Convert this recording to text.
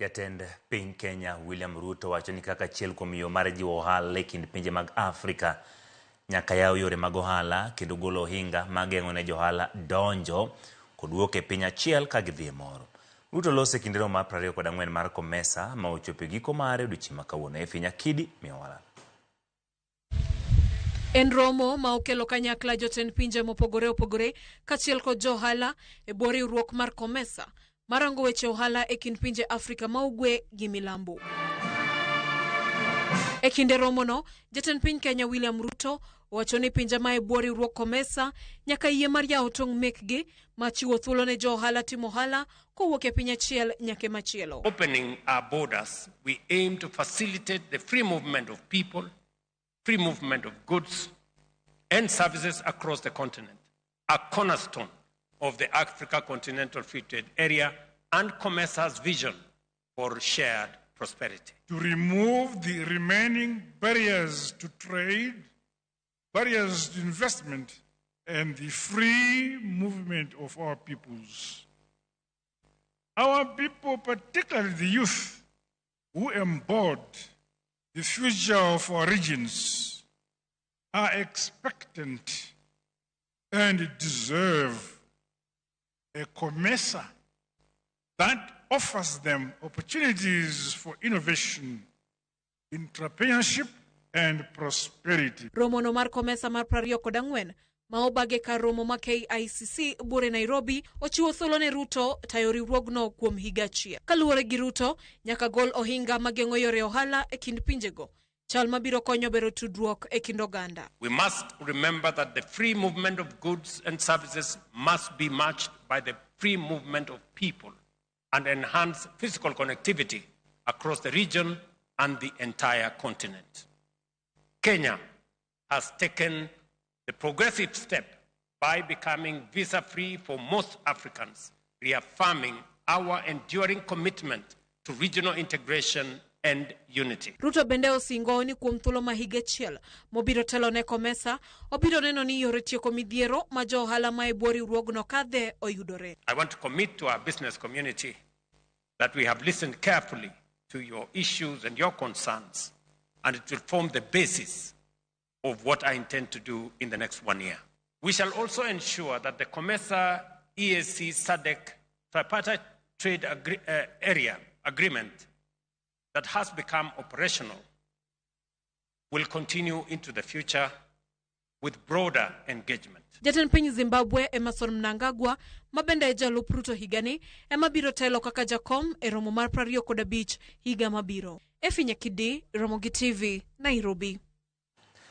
Jatend piny Kenya William Ruto wacho ni kaka achiel kuom yo mar jiwo ohala e kind pinje mag Afrika nyaka yaw yore mag ohala kendo golo ohinga mageng'o ne johala donjo kod wuok e piny achiel ka gidhi e moro. Ruto lose kinde romo mar 24 mar COMESA ma ochopo giko mare odiechieng' ma kawuono. Efinya Kidi miyo wala. En romo ma okelo kanyakla jotend pinje mopogore opogore kachiel kod johala e bwo riwruok mar COMESA marango weche ohala e kind pinje Afrika ma ugwe gi milambo. E kinde romono, jatend piny Kenya William Ruto wacho ni pinje ma e bwo riwruok COMESA nyaka yie mar yawo tong' mekgi machiwo thuolo ne johala timo ohala kowuok e piny achiel nyaka machielo. Opening our borders, we aim to facilitate the free movement of people, free movement of goods and services across the continent, a cornerstone of the Africa Continental Free Trade Area and COMESA's vision for shared prosperity. To remove the remaining barriers to trade, barriers to investment, and the free movement of our peoples. Our people, particularly the youth, who embody the future of our regions, are expectant and deserve a COMESA that offers them opportunities for innovation, entrepreneurship, and prosperity. Romo no mar COMESA mar 24 ma obage kar romo ma KICC bure Nairobi ochiwo thuolo ne Ruto tayo riwruogno kuom higa achiel. Kaluwore gi Ruto, nyaka gol ohinga mageng'o yore ohala e kind pinjego, chal mabiro konyo bero tudruok e kind oganda. We must remember that the free movement of goods and services must be matched by the free movement of people and enhance physical connectivity across the region and the entire continent. Kenya has taken the progressive step by becoming visa-free for most Africans, reaffirming our enduring commitment to regional integration and unity. Ruto bende osingo ni kuom thuolo ma higa achiel mobiro telo ne COMESA obiro neno ni yore tieko midhiero ma jo ohala ma e bwo riwruogno kadhe oyudore. I want to commit to our business community that we have listened carefully to your issues and your concerns, and it will form the basis of what I intend to do in the next 1 year. We shall also ensure that the COMESA EAC SADC tripartite trade area agreement that has become operational will continue into the future with broader engagement. Jatend piny Zimbabwe Emerson Mnangagwa mabende jalup Ruto higani ema biro telo kaka jakom e romo mar 25 higa mabiro. Efinya Kidi, Ramogi TV, Nairobi.